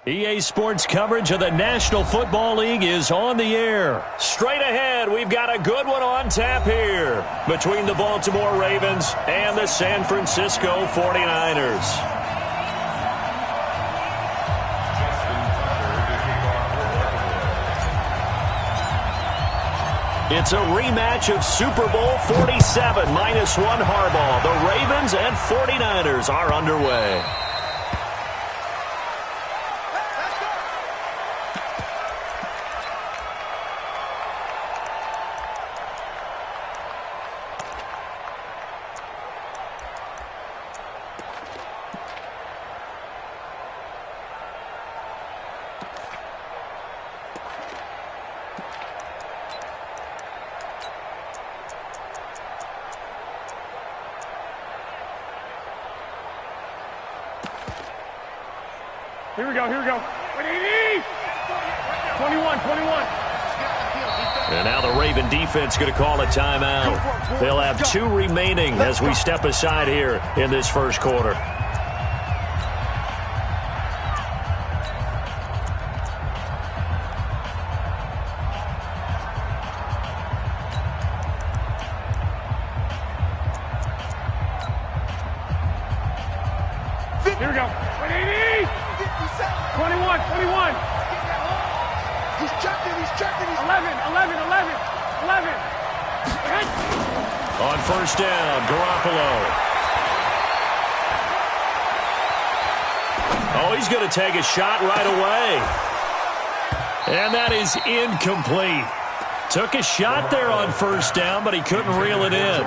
EA Sports coverage of the National Football League is on the air. Straight ahead, we've got a good one on tap here between the Baltimore Ravens and the San Francisco 49ers. It's a rematch of Super Bowl 47, -1 Harbaugh. The Ravens and 49ers are underway. Here we go. 21. And now the Raven defense going to call a timeout. They'll have 2 remaining as we step aside here in this first quarter. Here we go. 21. He's checking. 11. On first down, Garoppolo. Oh, he's going to take a shot right away. And that is incomplete. Took a shot there on first down, but he couldn't reel it in.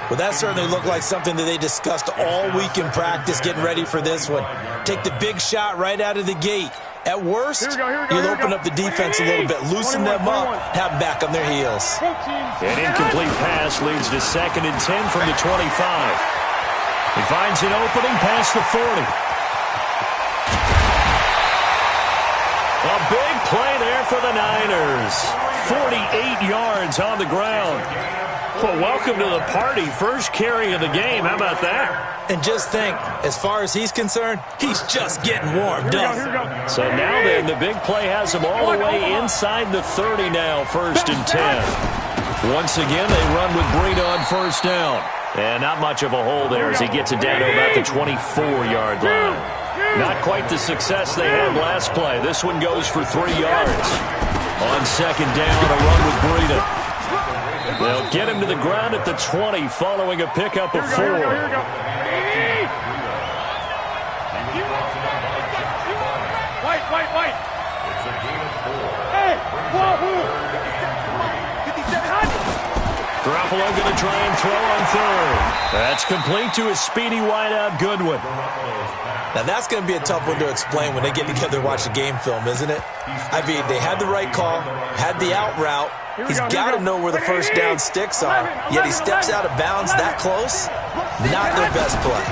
Well, that certainly looked like something that they discussed all week in practice, getting ready for this one. Take the big shot right out of the gate. At worst, you'll open up the defense a little bit, loosen them up, have them back on their heels. An incomplete pass leads to 2nd and 10 from the 25. He finds an opening past the 40. A big play there for the Niners. 48 yards on the ground. Well, welcome to the party. First carry of the game. How about that? And just think, as far as he's concerned, he's just getting warmed up. So now then, the big play has him all the way inside the 30 now, 1st and 10. Once again, they run with Breida on first down. And not much of a hole there as he gets it down to about the 24-yard line. Not quite the success they had last play. This one goes for 3 yards. On second down, a run with Breida. They'll get him to the ground at the 20 following a pickup of 4. White. Hey, Garoppolo going to try and throw on 3rd. That's complete to his speedy wideout, Goodwin. Now, that's going to be a tough one to explain when they get together and watch the game film, isn't it? I mean, they had the right call, had the out route. He's got to know where the first down sticks are, yet he steps out of bounds that close. Not their best play.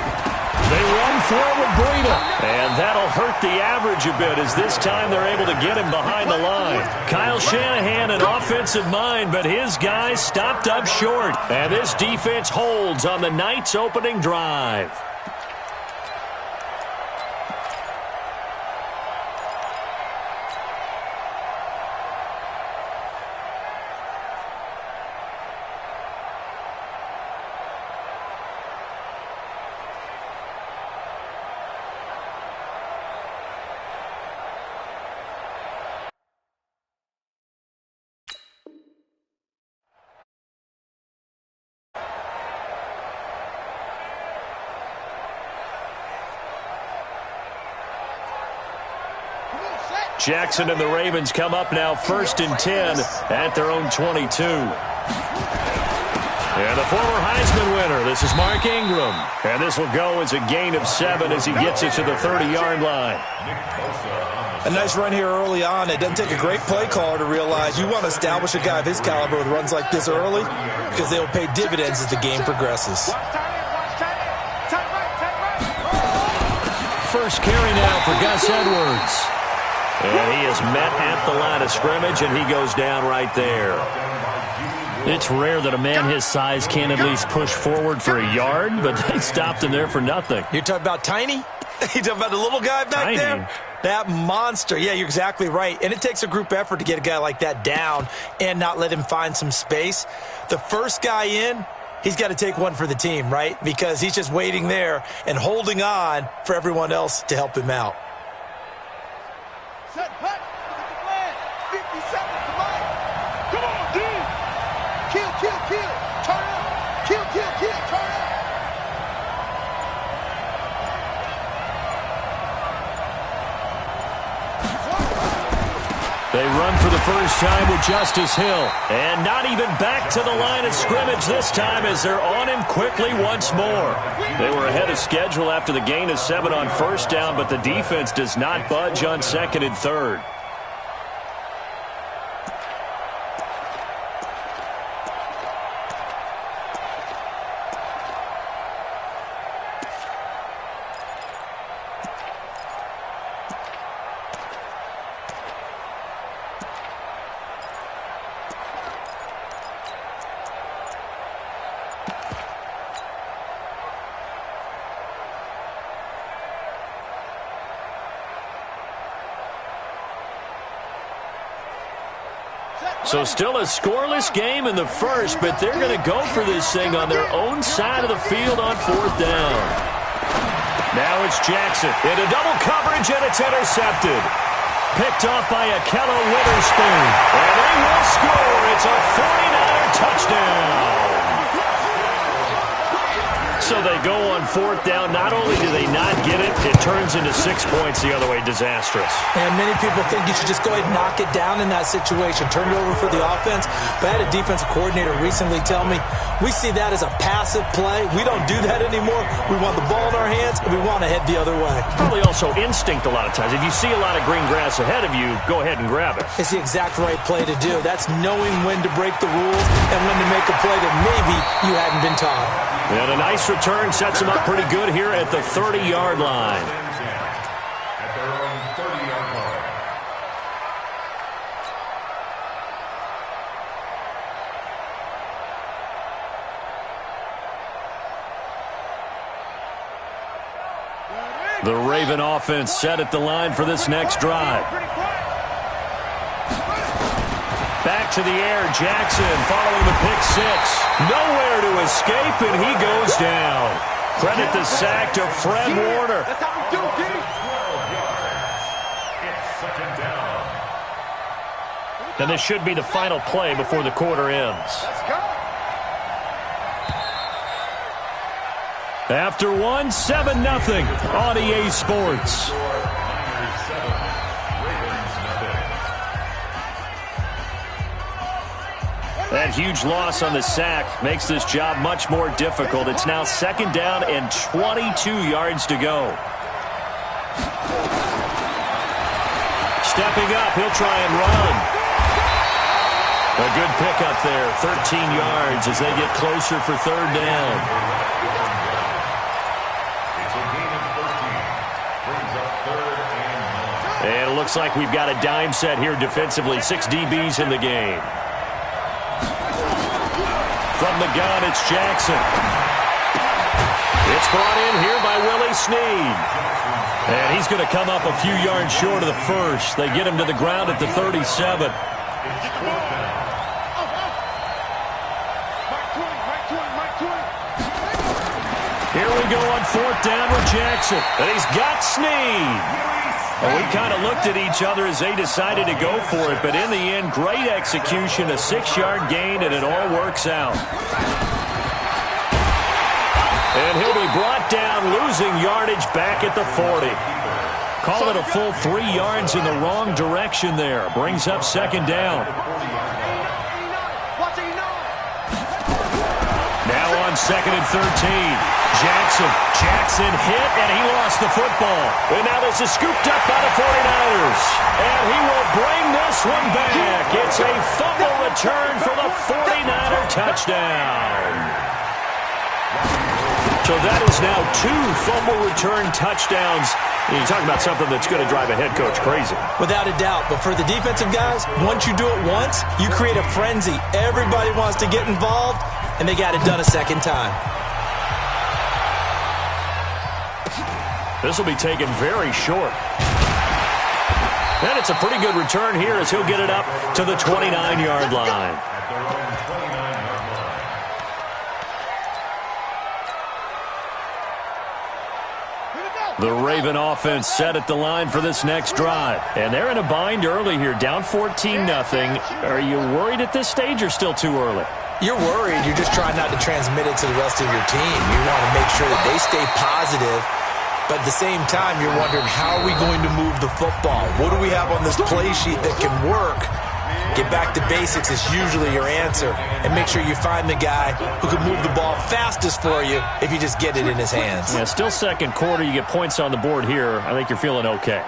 They run forward with Breida, and that'll hurt the average a bit as this time they're able to get him behind the line. Kyle Shanahan, an offensive mind, but his guys stopped up short. And this defense holds on the night's opening drive. Jackson and the Ravens come up now 1st and 10 at their own 22. And the former Heisman winner, this is Mark Ingram. And this will go as a gain of 7 as he gets it to the 30-yard line. A nice run here early on. It doesn't take a great play caller to realize you want to establish a guy of his caliber with runs like this early because they will pay dividends as the game progresses. First carry now for Gus Edwards. And he is met at the line of scrimmage, and he goes down right there. It's rare that a man his size can at least push forward for a yard, but they stopped him there for nothing. You're talking about tiny? You talking about the little guy back Tiny. there? That monster. Yeah, you're exactly right. And it takes a group effort to get a guy like that down and not let him find some space. The first guy in, he's got to take one for the team, right? Because he's just waiting there and holding on for everyone else to help him out. Set, hut, look at the flag. 50 seconds, come on. Come on, dude. Kill, kill, kill. Turn up. Kill, kill, kill. Turn up. They run for the first time with Justice Hill. And not even back to the line of scrimmage this time as they're on him quickly once more. They were ahead of schedule after the gain of 7 on first down, but the defense does not budge on second and third. So still a scoreless game in the first, but they're going to go for this thing on their own side of the field on fourth down. Now it's Jackson into double coverage, and it's intercepted. Picked off by Akello Witherspoon. And they will score. It's a 49er touchdown. So they go on fourth down. Not only do they not get it, it turns into 6 points the other way. Disastrous. And many people think you should just go ahead and knock it down in that situation. Turn it over for the offense. But I had a defensive coordinator recently tell me, we see that as a passive play. We don't do that anymore. We want the ball in our hands, and we want to head the other way. Probably also instinct a lot of times. If you see a lot of green grass ahead of you, go ahead and grab it. It's the exact right play to do. That's knowing when to break the rules and when to make a play that maybe you hadn't been taught. And a nice return sets him up pretty good here at the 30-yard line. At their own 30-yard line. The Raven offense set at the line for this next drive. Back to the air, Jackson following the pick six. Nowhere to escape, and he goes down. Credit the sack to Fred Warner. That's how we do, D. 12 yards. It's second down. And this should be the final play before the quarter ends. Let's go. After one, 7-0 on EA Sports. Niners 7, Ravens nothing. That huge loss on the sack makes this job much more difficult. It's now second down and 22 yards to go. Stepping up, he'll try and run. A good pickup there, 13 yards as they get closer for third down. It's a gain of 13. Brings up third and 9. And it looks like we've got a dime set here defensively. 6 DBs in the game. From the gun, it's Jackson. It's brought in here by Willie Snead. And he's going to come up a few yards short of the first. They get him to the ground at the 37. Here we go on fourth down with Jackson. And he's got Snead. And we kind of looked at each other as they decided to go for it. But in the end, great execution, a 6-yard gain, and it all works out. And he'll be brought down, losing yardage back at the 40. Call it a full 3 yards in the wrong direction there. Brings up second down. Now on second and 13. Jackson hit, and he lost the football. And now this is scooped up by the 49ers. And he will bring this one back. It's a fumble return for the 49er touchdown. So that is now 2 fumble return touchdowns. You're talking about something that's going to drive a head coach crazy. Without a doubt. But for the defensive guys, once you do it once, you create a frenzy. Everybody wants to get involved, and they got it done a second time. This will be taken very short. And it's a pretty good return here as he'll get it up to the 29-yard line. The Raven offense set at the line for this next drive. And they're in a bind early here, down 14-0. Are you worried at this stage or still too early? You're worried. You're just trying not to transmit it to the rest of your team. You want to make sure that they stay positive. But at the same time, you're wondering, how are we going to move the football? What do we have on this play sheet that can work? Get back to basics is usually your answer. And make sure you find the guy who can move the ball fastest for you if you just get it in his hands. Yeah, still second quarter. You get points on the board here. I think you're feeling okay.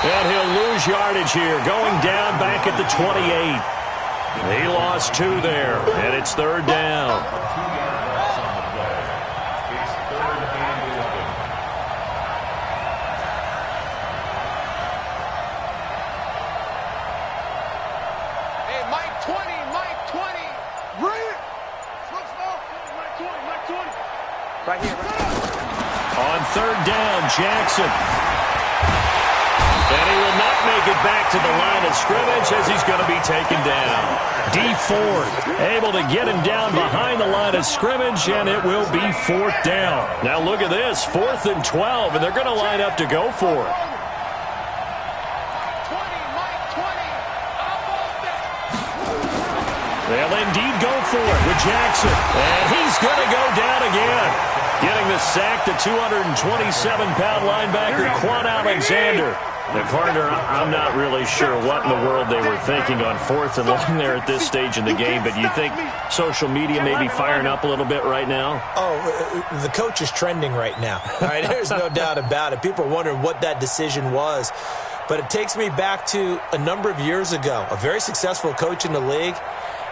And he'll lose yardage here, going down back at the 28. He lost 2 there, and it's third down. Hey, Mike 20, Mike 20. Bring it. Slow. Mike 20. Right here. On third down, Jackson. And he will not make it back to the line of scrimmage as he's going to be taken down. D Ford able to get him down behind the line of scrimmage, and it will be fourth down. Now look at this, 4th and 12, and they're going to line up to go for it. They'll indeed go for it with Jackson, and he's going to go down again. Getting the sack, the 227-pound linebacker, Quan Alexander. Now, partner, I'm not really sure what in the world they were thinking on 4th and long there at this stage in the game, but you think social media may be firing up a little bit right now? Oh, the coach is trending right now. All right, there's no doubt about it. People are wondering what that decision was. But it takes me back to a number of years ago. A very successful coach in the league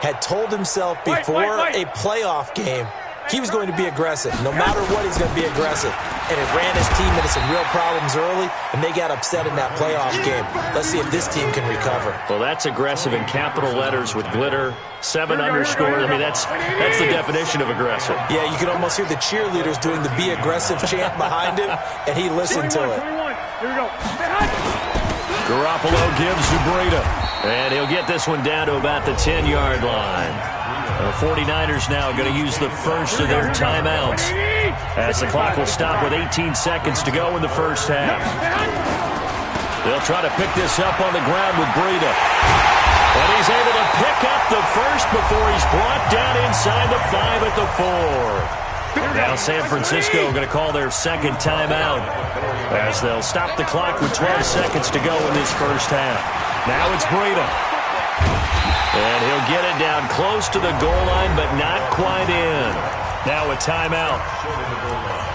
had told himself before a playoff game he was going to be aggressive. No matter what, he's going to be aggressive. And it ran his team into some real problems early, and they got upset in that playoff game. Let's see if this team can recover. Well, that's aggressive in capital letters with glitter, 7 underscores. I mean, that's the definition of aggressive. Yeah, you can almost hear the cheerleaders doing the be aggressive chant behind him, and he listened to it. Here we go. Garoppolo gives to Breida, and he'll get this one down to about the 10-yard line. The 49ers now going to use the first of their timeouts as the clock will stop with 18 seconds to go in the first half. They'll try to pick this up on the ground with Breida. And he's able to pick up the first before he's brought down inside the 5 at the 4. Now San Francisco going to call their second timeout as they'll stop the clock with 12 seconds to go in this first half. Now it's Breida. And he'll get it down close to the goal line, but not quite in. Now a timeout.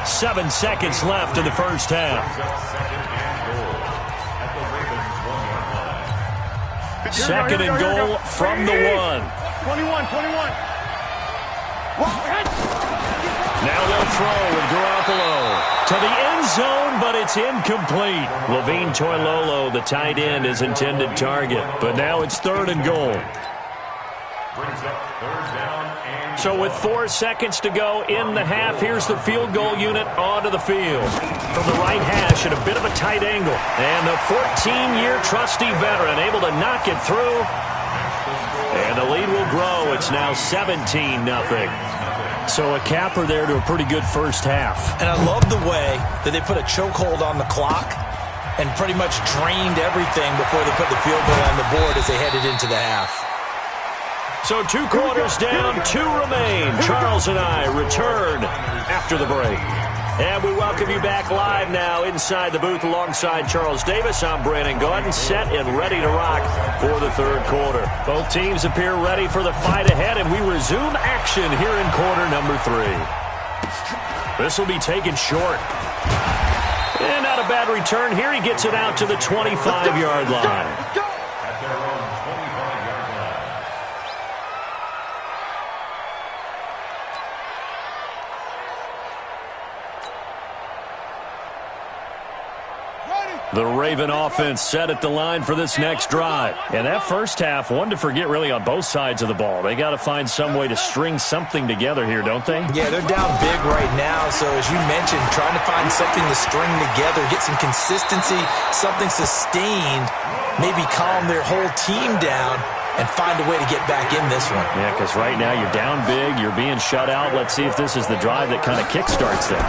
7 seconds left in the first half. Second and goal from the 1. 21. Now they'll throw with Garoppolo to the end zone, but it's incomplete. Levine Toilolo, the tight end, is intended target. But now it's 3rd and goal. So with 4 seconds to go in the half, here's the field goal unit onto the field. From the right hash at a bit of a tight angle. And the 14-year trusty veteran able to knock it through. And the lead will grow. It's now 17-0. So a capper there to a pretty good first half. And I love the way that they put a chokehold on the clock and pretty much drained everything before they put the field goal on the board as they headed into the half. So 2 quarters down, 2 remain. Charles and I return after the break. And we welcome you back live now inside the booth alongside Charles Davis. I'm Brandon Gordon, set and ready to rock for the 3rd quarter. Both teams appear ready for the fight ahead, and we resume action here in quarter number 3. This will be taken short. And not a bad return here. He gets it out to the 25-yard line. Ready. The Raven offense set at the line for this next drive. And that first half, one to forget really on both sides of the ball. They got to find some way to string something together here, don't they? Yeah, they're down big right now. So as you mentioned, trying to find something to string together, get some consistency, something sustained, maybe calm their whole team down and find a way to get back in this one. Yeah, because right now you're down big, you're being shut out. Let's see if this is the drive that kind of kickstarts them.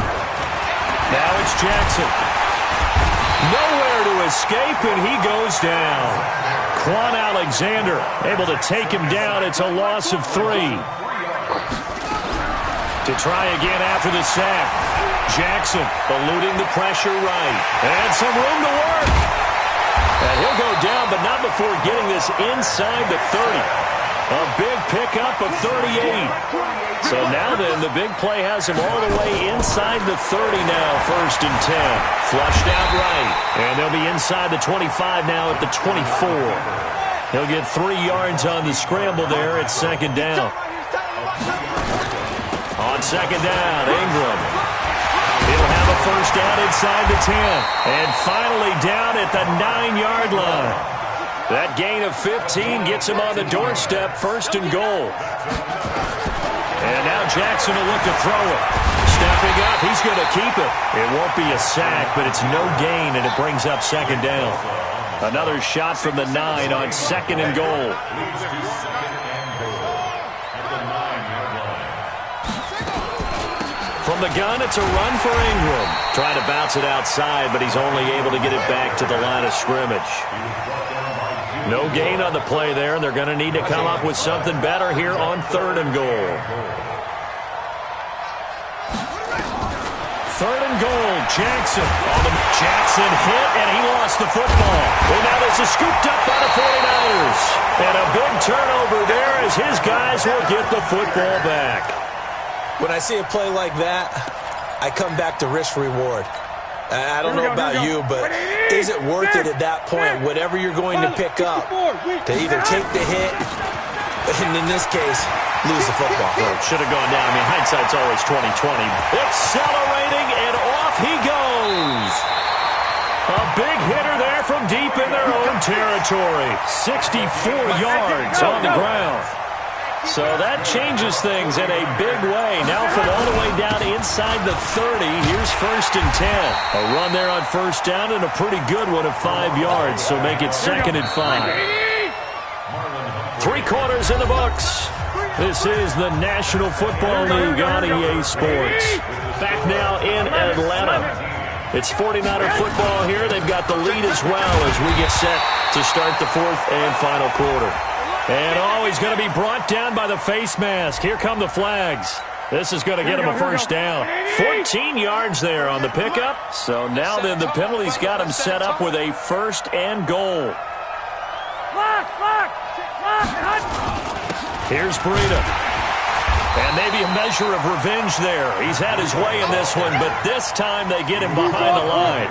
Now it's Jackson. Nowhere to escape, and he goes down. Quan Alexander able to take him down. It's a loss of 3. To try again after the sack. Jackson eluding the pressure right. And some room to work. And he'll go down, but not before getting this inside the 30. A big pickup of 38. So now then, the big play has him all the way inside the 30 now, 1st and 10. Flushed out right. And they'll be inside the 25 now at the 24. He'll get 3 yards on the scramble there at 2nd down. On 2nd down, Ingram. He'll have a 1st down inside the 10. And finally down at the 9-yard line. That gain of 15 gets him on the doorstep, 1st and goal. And now Jackson will look to throw it. Stepping up, he's going to keep it. It won't be a sack, but it's no gain, and it brings up 2nd down. Another shot from the 9 on 2nd and goal. From the gun, it's a run for Ingram. Trying to bounce it outside, but he's only able to get it back to the line of scrimmage. No gain on the play there, and they're going to need to come up with something better here on 3rd and goal. 3rd and goal, Jackson. Jackson hit, and he lost the football. And now this is scooped up by the 49ers. And a big turnover there as his guys will get the football back. When I see a play like that, I come back to risk-reward. I don't know about you, but is it worth it at that point, whatever you're going to pick up, to either take the hit, and in this case, lose the football? Well, it should have gone down. I mean, hindsight's always 20/20. Accelerating, and off he goes. A big hitter there from deep in their own territory. 64 yards on the ground. So that changes things in a big way. Now from all the way down inside the 30, here's 1st and 10. A run there on 1st down and a pretty good one of 5 yards, so make it 2nd and 5. 3 quarters in the books. This is the National Football League on EA Sports. Back now in Atlanta. It's 49er football here. They've got the lead as well as we get set to start the 4th and final quarter. And he's going to be brought down by the face mask. Here come the flags. This is going to get him a 1st down. 14 yards there on the pickup. So now then the penalty's got him set up with a 1st and goal. Here's Breida. And maybe a measure of revenge there. He's had his way in this one, but this time they get him behind the line.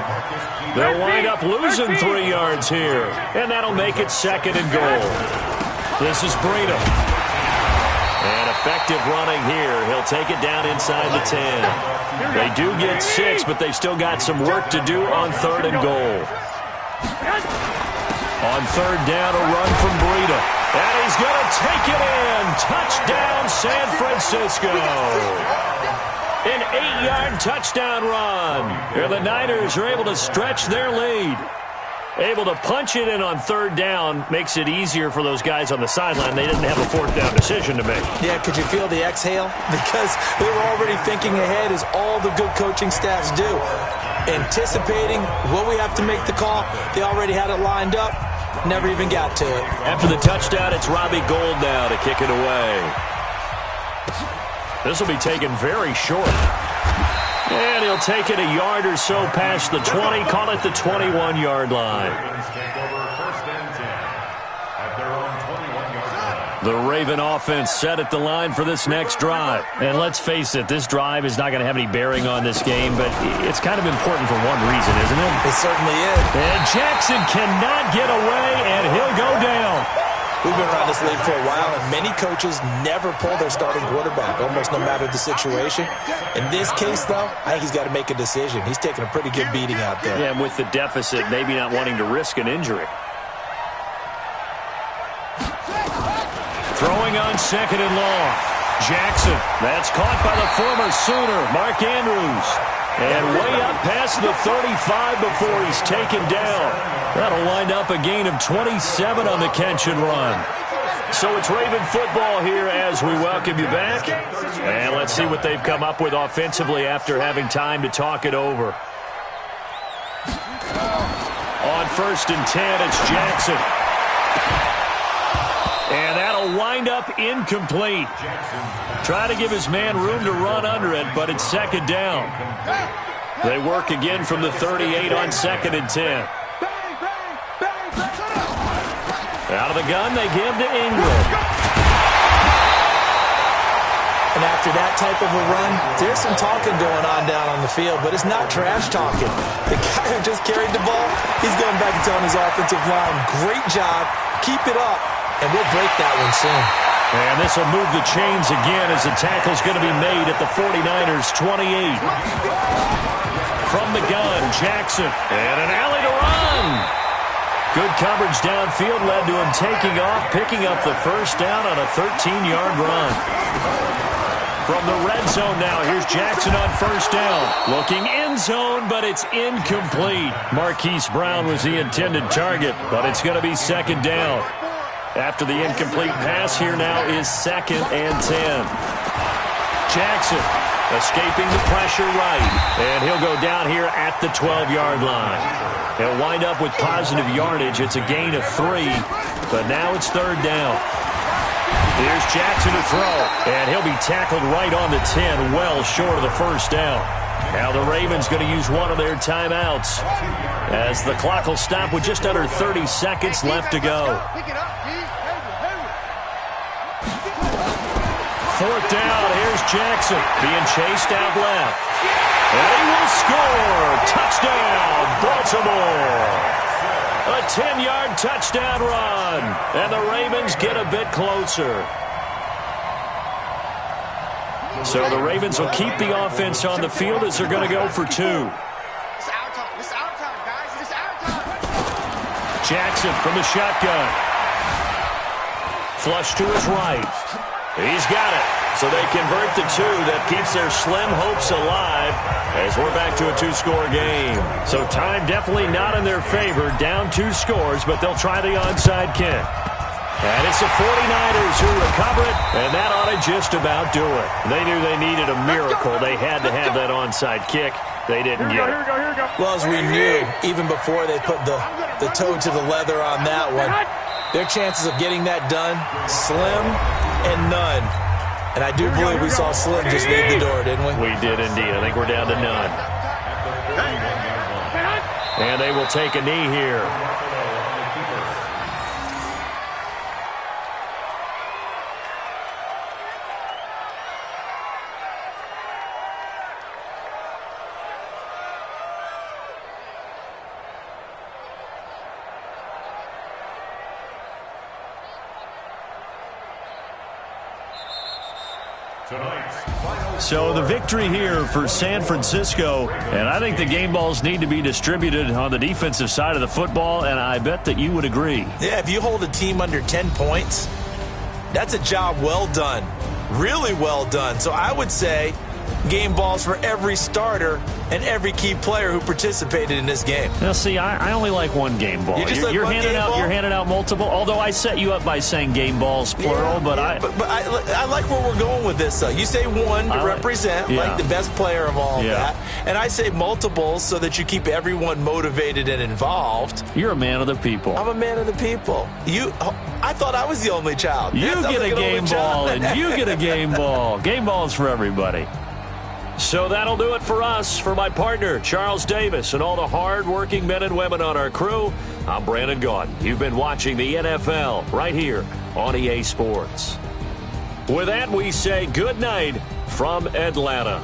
They'll wind up losing 3 yards here. And that'll make it 2nd and goal. This is Breida. And effective running here. He'll take it down inside the 10. They do get 6, but they've still got some work to do on 3rd and goal. On 3rd down, a run from Breida. And he's going to take it in. Touchdown, San Francisco. An 8-yard touchdown run. And the Niners are able to stretch their lead. Able to punch it in on 3rd down makes it easier for those guys on the sideline. They didn't have a 4th down decision to make. Yeah, could you feel the exhale? Because they were already thinking ahead, as all the good coaching staffs do. Anticipating what we have to make the call. They already had it lined up. Never even got to it. After the touchdown, it's Robbie Gould now to kick it away. This will be taken very short. And he'll take it a yard or so past the 20, call it the 21-yard line. The Raven offense set at the line for this next drive. And let's face it, this drive is not going to have any bearing on this game, but it's kind of important for one reason, isn't it? It certainly is. And Jackson cannot get away, and he'll go down. We've been around this league for a while, and many coaches never pull their starting quarterback, almost no matter the situation. In this case, though, I think he's got to make a decision. He's taking a pretty good beating out there. Yeah, and with the deficit, maybe not wanting to risk an injury. Throwing on second and long. Jackson, that's caught by the former Sooner, Mark Andrews. And way up past the 35 before he's taken down. That'll wind up a gain of 27 on the catch and run. So it's Raven football here as we welcome you back. And let's see what they've come up with offensively after having time to talk it over. On 1st and 10, it's Jackson. And that'll wind up incomplete. Try to give his man room to run under it, but it's second down. They work again from the 38 on 2nd and 10. Out of the gun, they give to Ingram. And after that type of a run, there's some talking going on down on the field, but it's not trash talking. The guy who just carried the ball, he's going back and telling his offensive line, great job, keep it up, and we'll break that one soon. And this will move the chains again as the tackle's going to be made at the 49ers' 28. From the gun, Jackson, and an alley to run. Good coverage downfield led to him taking off, picking up the first down on a 13-yard run. From the red zone now, here's Jackson on 1st down. Looking end zone, but it's incomplete. Marquise Brown was the intended target, but it's going to be 2nd down. After the incomplete pass, here now is 2nd and 10. Jackson escaping the pressure right, and he'll go down here at the 12-yard line. He'll wind up with positive yardage. It's a gain of 3, but now it's 3rd down. Here's Jackson to throw, and he'll be tackled right on the 10, well short of the first down. Now the Ravens going to use one of their timeouts as the clock will stop with just under 30 seconds left to go. 4th down, here's Jackson being chased out left. And he will score! Touchdown, Baltimore! A 10-yard touchdown run, and the Ravens get a bit closer. So the Ravens will keep the offense on the field as they're going to go for 2. It's our time. It's our time, guys. It's our time. Jackson from the shotgun. Flush to his right. He's got it. So they convert the 2. That keeps their slim hopes alive as we're back to a 2-score game. So time definitely not in their favor. Down 2 scores, but they'll try the onside kick. And it's the 49ers who recover it, and that ought to just about do it. They knew they needed a miracle. They had to have that onside kick. They didn't get it. Well, as we knew, even before they put the toe to the leather on that one, their chances of getting that done, slim and none. And I do believe we saw Slim just leave the door, didn't we? We did indeed. I think we're down to none. And they will take a knee here. So the victory here for San Francisco, and I think the game balls need to be distributed on the defensive side of the football, and I bet that you would agree. Yeah, if you hold a team under 10 points, that's a job well done, really well done. So I would say game balls for every starter and every key player who participated in this game. Now, see, I only like one game ball. You're handing out multiple, although I set you up by saying game balls, plural, but I like where we're going with this, though. You say one to represent, like the best player of all of that, and I say multiples so that you keep everyone motivated and involved. You're a man of the people. I'm a man of the people. I thought I was the only child. You get a game ball, and you get a game ball. Game balls for everybody. So that'll do it for us. For my partner, Charles Davis, and all the hard-working men and women on our crew, I'm Brandon Gaudin. You've been watching the NFL right here on EA Sports. With that, we say good night from Atlanta.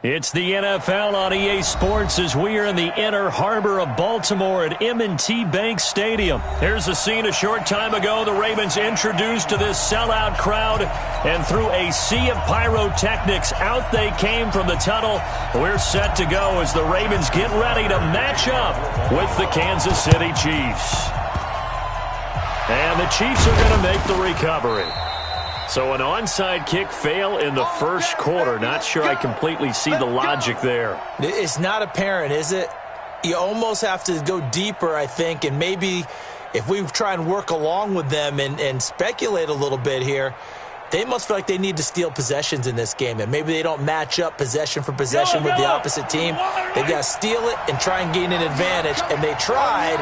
It's the NFL on EA Sports as we are in the inner harbor of Baltimore at M&T Bank Stadium. Here's a scene a short time ago. The Ravens introduced to this sellout crowd, and through a sea of pyrotechnics, out they came from the tunnel. We're set to go as the Ravens get ready to match up with the Kansas City Chiefs. And the Chiefs are going to make the recovery. So an onside kick fail in the first quarter. Not sure I completely see the logic there. It's not apparent, is it? You almost have to go deeper, I think, and maybe if we try and work along with them and speculate a little bit here, they must feel like they need to steal possessions in this game, and maybe they don't match up possession for possession with the opposite team. They've got to steal it and try and gain an advantage, and they tried.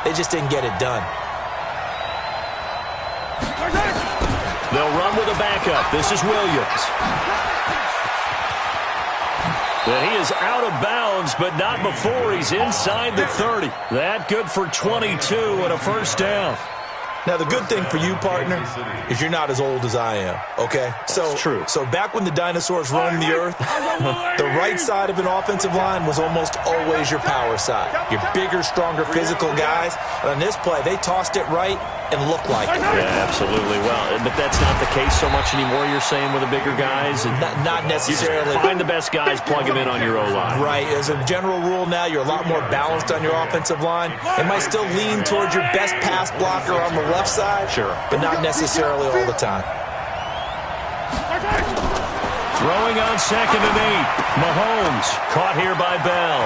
They just didn't get it done. They'll run with a backup. This is Williams. And he is out of bounds, but not before he's inside the 30. That good for 22 and a first down. Now, the good thing for you, partner, is you're not as old as I am, okay? That's true. So back when the dinosaurs roamed the earth, the right side of an offensive line was almost always your power side. Your bigger, stronger, physical guys. And on this play, they tossed it right and looked like it. Yeah, absolutely. Well, but that's not the case so much anymore, you're saying, with the bigger guys? And not necessarily. You just find the best guys, plug them in on your O-line. Right. As a general rule now, you're a lot more balanced on your offensive line. It might still lean towards your best pass blocker on the left side, sure, but not necessarily all the time. Throwing on 2nd and 8. Mahomes caught here by Bell.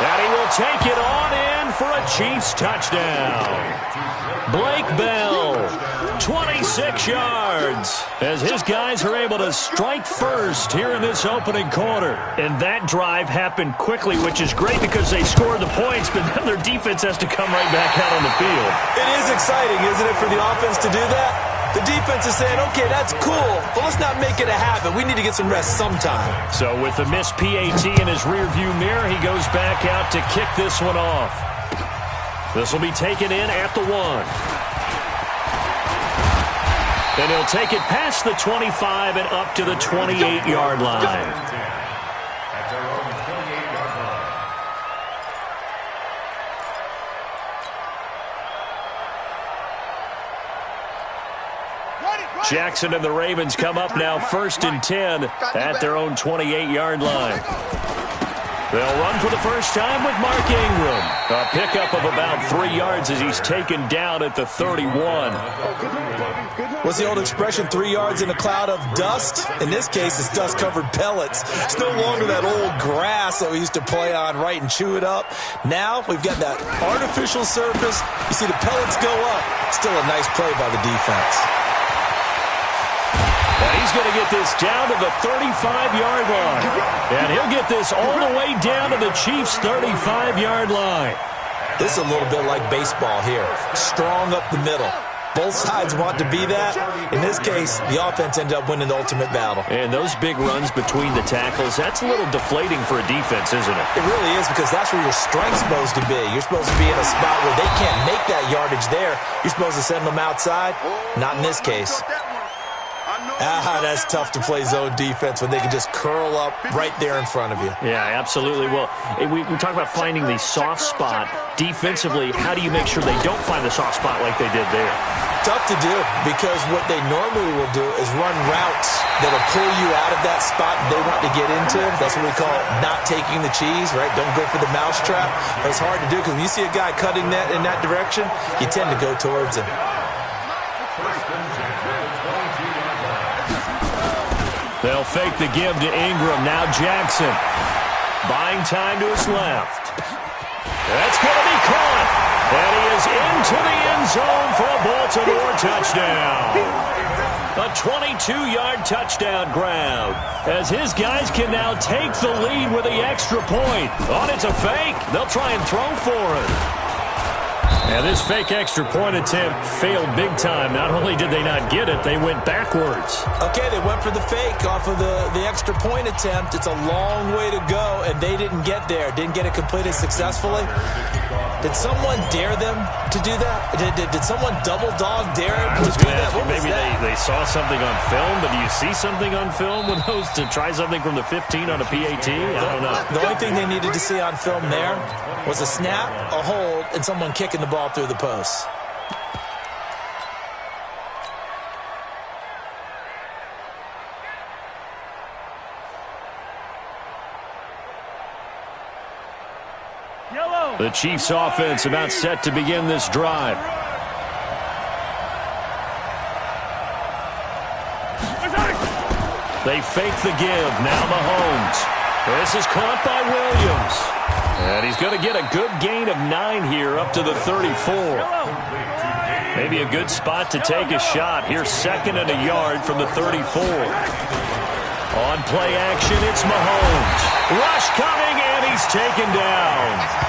And he will take it on in for a Chiefs touchdown. Blake Bell, 26 yards, as his guys are able to strike first here in this opening quarter. And that drive happened quickly, which is great because they scored the points, but then their defense has to come right back out on the field. It is exciting, isn't it, for the offense to do that? The defense is saying, okay, that's cool, but let's not make it a habit. We need to get some rest sometime. So with the missed PAT in his rearview mirror, he goes back out to kick this one off. This will be taken in at the 1. And he'll take it past the 25 and up to the 28-yard line. Jackson and the Ravens come up now 1st and 10 at their own 28-yard line. They'll run for the first time with Mark Ingram. A pickup of about 3 yards as he's taken down at the 31. What's the old expression, 3 yards in a cloud of dust? In this case, it's dust-covered pellets. It's no longer that old grass that we used to play on, right, and chew it up. Now we've got that artificial surface. You see the pellets go up. Still a nice play by the defense. And he's going to get this down to the 35-yard line. And he'll get this all the way down to the Chiefs' 35-yard line. This is a little bit like baseball here. Strong up the middle. Both sides want to be that. In this case, the offense ended up winning the ultimate battle. And those big runs between the tackles, that's a little deflating for a defense, isn't it? It really is, because that's where your strength's supposed to be. You're supposed to be in a spot where they can't make that yardage there. You're supposed to send them outside. Not in this case. That's tough to play zone defense when they can just curl up right there in front of you. Yeah, absolutely. Well, we talk about finding the soft spot. Defensively, how do you make sure they don't find the soft spot like they did there? Tough to do, because what they normally will do is run routes that'll pull you out of that spot they want to get into. That's what we call not taking the cheese, right? Don't go for the mousetrap. But it's hard to do, because when you see a guy cutting that in that direction, you tend to go towards him. They'll fake the give to Ingram. Now Jackson buying time to his left. That's going to be caught. And he is into the end zone for a Baltimore touchdown. A 22-yard touchdown grab, as his guys can now take the lead with the extra point. On it's a fake. They'll try and throw for it. And this fake extra point attempt failed big time. Not only did they not get it, they went backwards. Okay, they went for the fake off of the extra point attempt. It's a long way to go, and they didn't get there. Didn't get it completed successfully. Did someone dare them to do that? Did someone double dog dare them to do that? Maybe they saw something on film, but do you see something on film with those to try something from the 15 on a PAT? I don't know. The only thing they needed to see on film there was a snap, a hold, and someone kicking the ball through the post. The Chiefs offense about set to begin this drive. They fake the give. Now Mahomes. This is caught by Williams. And he's going to get a good gain of 9 here up to the 34. Maybe a good spot to take a shot. Here's 2nd and a yard from the 34. On play action, it's Mahomes. Rush coming, and he's taken down.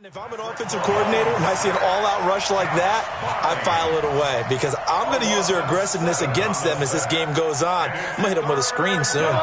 If I'm an offensive coordinator and I see an all-out rush like that, I file it away because I'm going to use their aggressiveness against them as this game goes on. I'm going to hit them with a screen soon.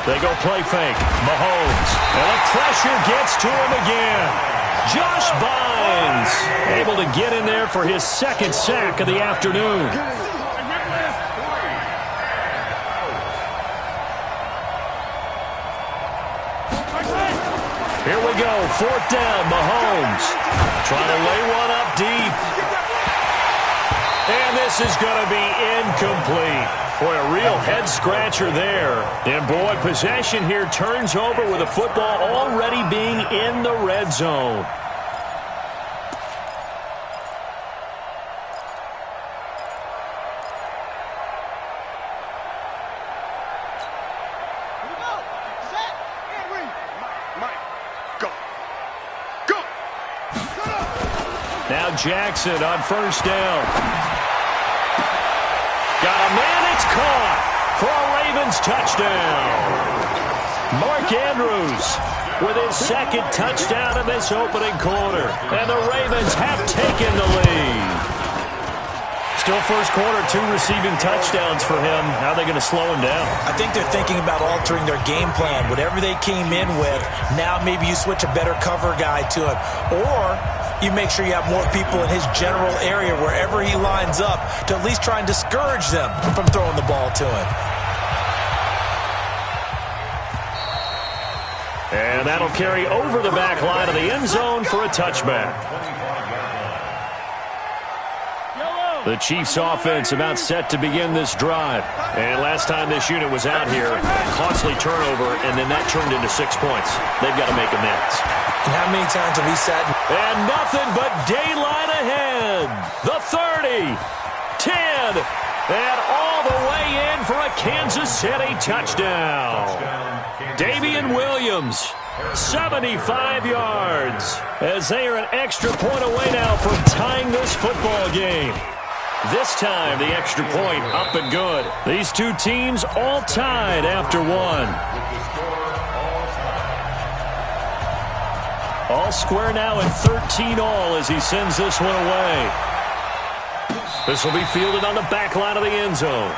They go play fake. Mahomes. And the pressure gets to him again. Josh Bynes able to get in there for his 2nd sack of the afternoon. Here we go. 4th down. Mahomes trying to lay one up deep. And this is going to be incomplete. Boy, a real head-scratcher there. And, boy, possession here turns over with the football already being in the red zone. Now Jackson on 1st down. Got a man, it's caught for a Ravens touchdown. Mark Andrews with his 2nd touchdown in this opening quarter. And the Ravens have taken the lead. Still first quarter, 2 receiving touchdowns for him. How are they going to slow him down? I think they're thinking about altering their game plan. Whatever they came in with, now maybe you switch a better cover guy to him. Or you make sure you have more people in his general area wherever he lines up to at least try and discourage them from throwing the ball to him. And that'll carry over the back line of the end zone for a touchback. The Chiefs offense about set to begin this drive. And last time this unit was out here, costly turnover, and then that turned into 6 points. They've got to make amends. And how many times have we sat? And nothing but daylight ahead. The 30, 10, and all the way in for a Kansas City touchdown. Damian Williams, 75 yards, as they are an extra point away now from tying this football game. This time, the extra point up and good. These two teams all tied after 1. All square now at 13 all as he sends this one away. This will be fielded on the back line of the end zone.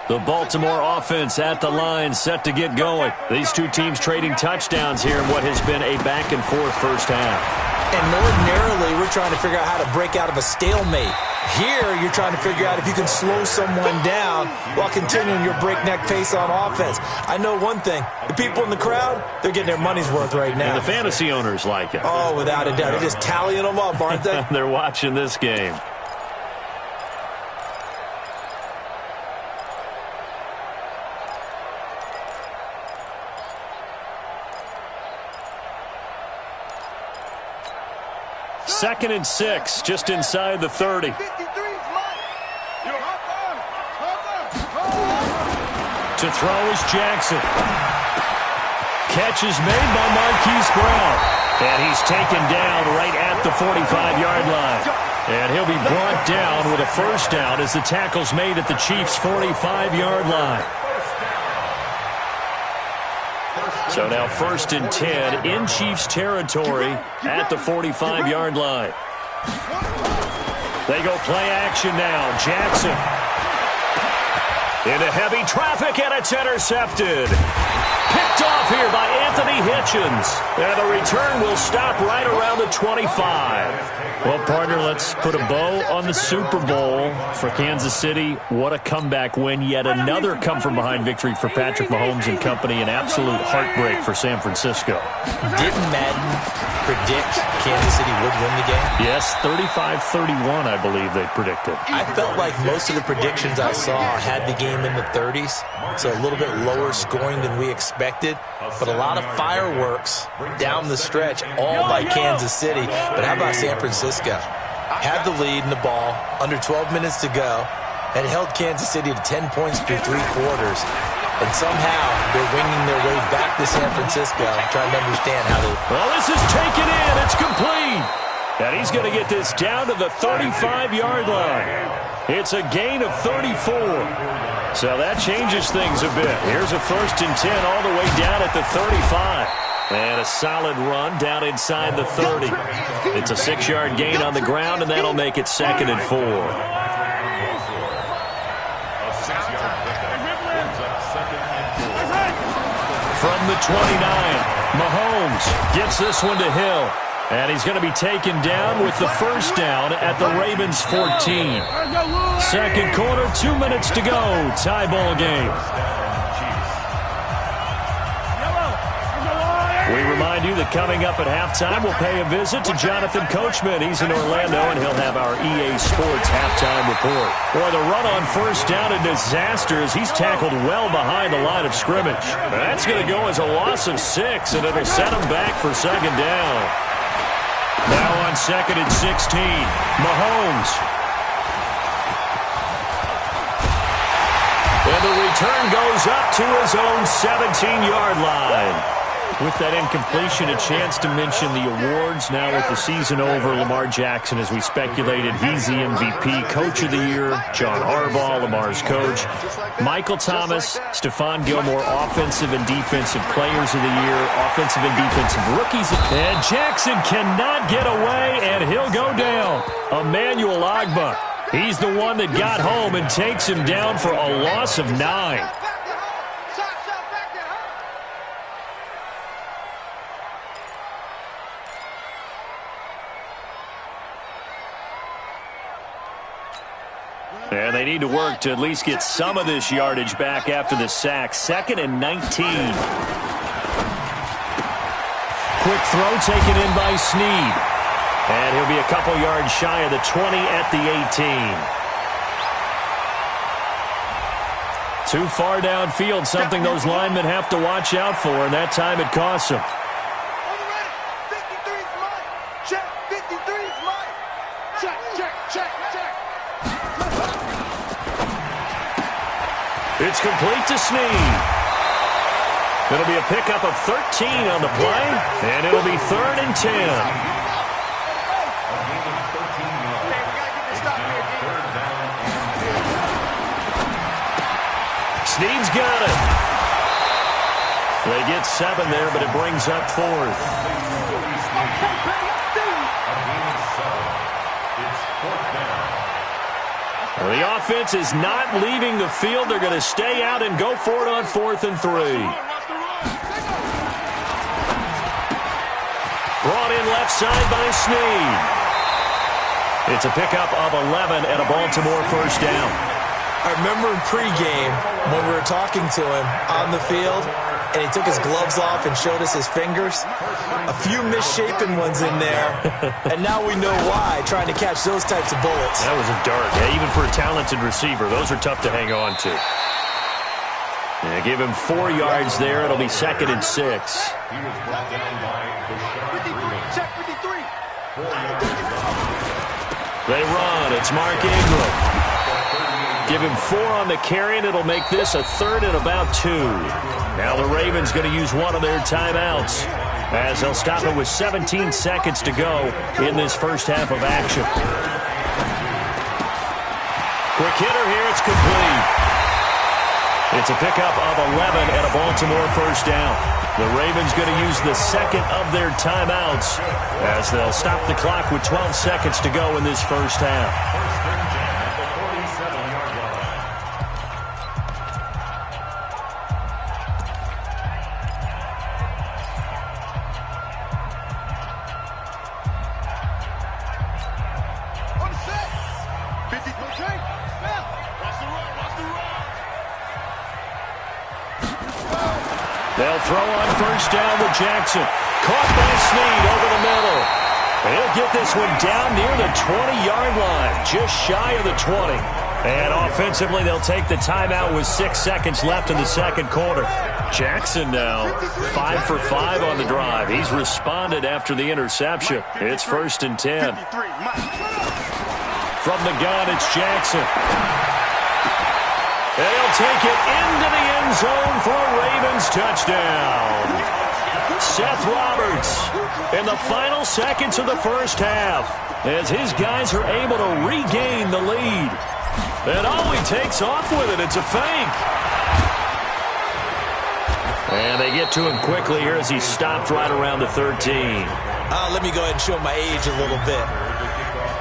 The Baltimore offense at the line, set to get going. These two teams trading touchdowns here in what has been a back-and-forth first half. And ordinarily, we're trying to figure out how to break out of a stalemate. Here, you're trying to figure out if you can slow someone down while continuing your breakneck pace on offense. I know one thing. The people in the crowd, they're getting their money's worth right now. And the fantasy owners like it. Oh, without a doubt. They're just tallying them up, aren't they? They're watching this game. Second and 6, just inside the 30. To throw is Jackson. Catch is made by Marquise Brown. And he's taken down right at the 45-yard line. And he'll be brought down with a first down as the tackle's made at the Chiefs' 45-yard line. So now 1st and 10 in Chiefs territory at the 45-yard line. They go play action now. Jackson into heavy traffic, and it's intercepted. Picked off here by Anthony Hitchens. And the return will stop right around the 25. Well, partner, let's put a bow on the Super Bowl for Kansas City. What a comeback win. Yet another come-from-behind victory for Patrick Mahomes and company. An absolute heartbreak for San Francisco. Didn't Madden predict Kansas City would win the game? Yes, 35-31, I believe they predicted. I felt like most of the predictions I saw had the game in the 30s, so a little bit lower scoring than we expected, but a lot of fireworks down the stretch, all by Kansas City. But how about San Francisco? Had the lead in the ball, under 12 minutes to go, and held Kansas City to 10 points through 3 quarters. And somehow they're winging their way back to San Francisco, trying to understand how to... Well, this is taken in. It's complete. And he's going to get this down to the 35-yard line. It's a gain of 34. So that changes things a bit. Here's a 1st and 10 all the way down at the 35. And a solid run down inside the 30. It's a 6-yard gain on the ground, and that'll make it 2nd and 4. From the 29, Mahomes gets this one to Hill. And he's going to be taken down with the first down at the Ravens' 14. Second quarter, 2 minutes to go. Tie ball game. We remind you that coming up at halftime, we'll pay a visit to Jonathan Coachman. He's in Orlando, and he'll have our EA Sports halftime report. Boy, the run on first down, a disaster as he's tackled well behind the line of scrimmage. That's going to go as a loss of 6, and it'll set him back for 2nd down. Now on 2nd and 16, Mahomes. And the return goes up to his own 17-yard line. With that incompletion, a chance to mention the awards. Now with the season over, Lamar Jackson, as we speculated, he's the MVP, Coach of the Year. John Harbaugh, Lamar's coach. Michael Thomas, Stephon Gilmore, Offensive and Defensive Players of the Year, Offensive and Defensive Rookies. And Jackson cannot get away, and he'll go down. Emmanuel Ogbah, he's the one that got home and takes him down for a loss of 9. And they need to work to at least get some of this yardage back after the sack. 2nd and 19. Quick throw taken in by Snead. And he'll be a couple yards shy of the 20 at the 18. Too far downfield, something those linemen have to watch out for, and that time it costs them. It's complete to Snead. It'll be a pickup of 13 on the play, and it'll be 3rd and 10. Snead's got it. They get 7 there, but it brings up 4th. The offense is not leaving the field. They're going to stay out and go for it on 4th and 3. Brought in left side by Snead. It's a pickup of 11 and a Baltimore first down. I remember in pregame when we were talking to him on the field, and he took his gloves off and showed us his fingers. A few misshapen ones in there, and now we know why, trying to catch those types of bullets. That was a dart. Yeah, even for a talented receiver, those are tough to hang on to. Yeah, give him 4 yards there. It'll be 2nd and 6. He was brought down by Check 53. They run. It's Mark Ingram. Give him 4 on the carry, and it'll make this a 3rd and about 2. Now the Ravens going to use one of their timeouts as they'll stop it with 17 seconds to go in this first half of action. Quick hitter here. It's complete. It's a pickup of 11 and a Baltimore first down. The Ravens going to use the 2nd of their timeouts as they'll stop the clock with 12 seconds to go in this first half. They'll throw on first down with Jackson. Caught by Snead over the middle. He'll get this one down near the 20-yard line, just shy of the 20. And offensively, they'll take the timeout with 6 seconds left in the second quarter. Jackson now 5 for 5 on the drive. He's responded after the interception. It's 1st and 10. From the gun, it's Jackson. They'll take it into the end zone for a Ravens touchdown. Seth Roberts in the final seconds of the first half as his guys are able to regain the lead. And all he takes off with it, it's a fake. And they get to him quickly here as he stopped right around the 13. Let me go ahead and show my age a little bit.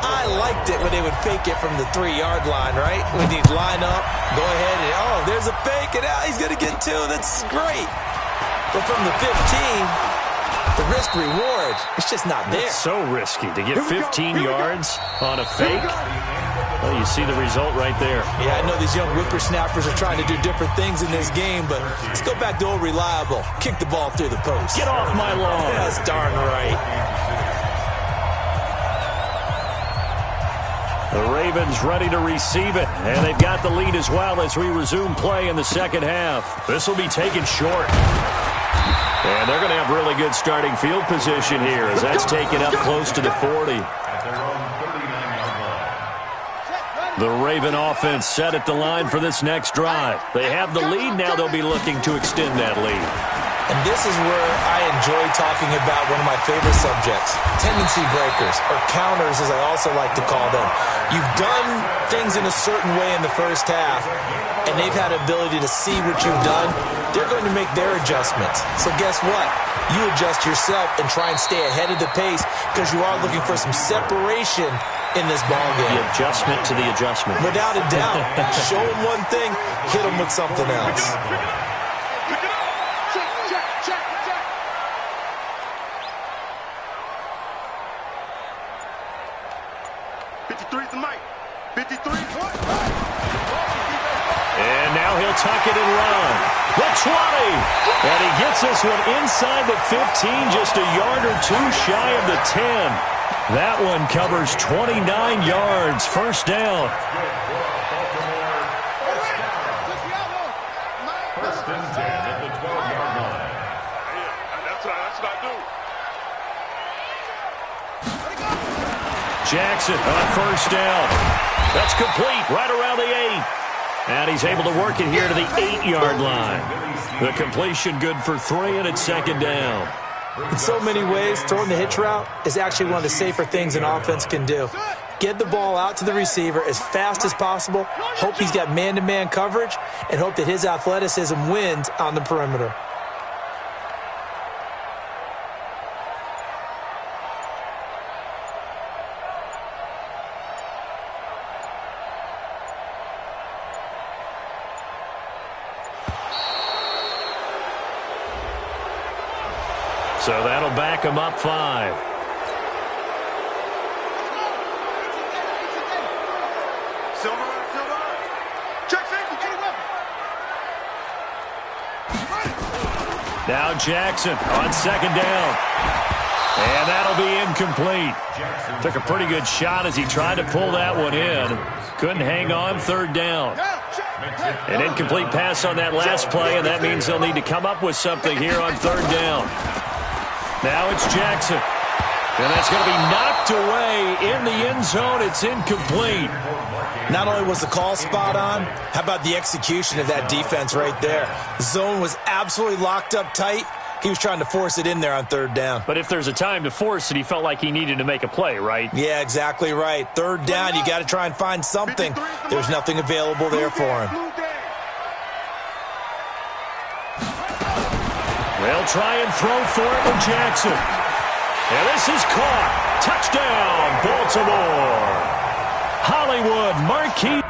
I liked it when they would fake it from the 3-yard line, right? When he'd line up, go ahead, and oh, there's a fake, and now he's going to get 2. That's great. But from the 15, the risk-reward, it's just not there. It's so risky to get 15 yards on a fake. Well, you see the result right there. Yeah, I know these young whippersnappers are trying to do different things in this game, but let's go back to old reliable. Kick the ball through the post. Get off my lawn. That's darn right. The Ravens ready to receive it, and they've got the lead as well as we resume play in the second half. This will be taken short. And they're going to have really good starting field position here as that's taken up close to the 40. The Raven offense set at the line for this next drive. They have the lead. Now they'll be looking to extend that lead. And this is where I enjoy talking about one of my favorite subjects, tendency breakers, or counters as I also like to call them. You've done things in a certain way in the first half, and they've had the ability to see what you've done. They're going to make their adjustments. So guess what? You adjust yourself and try and stay ahead of the pace because you are looking for some separation in this ballgame. The adjustment to the adjustment. Without a doubt. Show them one thing, hit them with something else. And now he'll tuck it and run. The 20. And he gets this one inside the 15, just a yard or 2 shy of the 10. That one covers 29 yards. First down. First and 10 at the 12-yard line. That's what I do. Jackson on first down. That's complete right around the 8. And he's able to work it here to the 8-yard line. The completion good for 3, and it's second down. In so many ways, throwing the hitch route is actually one of the safer things an offense can do. Get the ball out to the receiver as fast as possible, hope he's got man-to-man coverage, and hope that his athleticism wins on the perimeter. So that'll back him up 5. Now Jackson on second down. And that'll be incomplete. Took a pretty good shot as he tried to pull that one in. Couldn't hang on third down. An incomplete pass on that last play, and that means they'll need to come up with something here on third down. Now it's Jackson. And that's going to be knocked away in the end zone. It's incomplete. Not only was the call spot on, how about the execution of that defense right there? The zone was absolutely locked up tight. He was trying to force it in there on third down. But if there's a time to force it, he felt like he needed to make a play, right? Yeah, exactly right. Third down, you got to try and find something. There's nothing available there for him. They'll try and throw for it with Jackson. And this is caught. Touchdown, Baltimore. Hollywood marquee.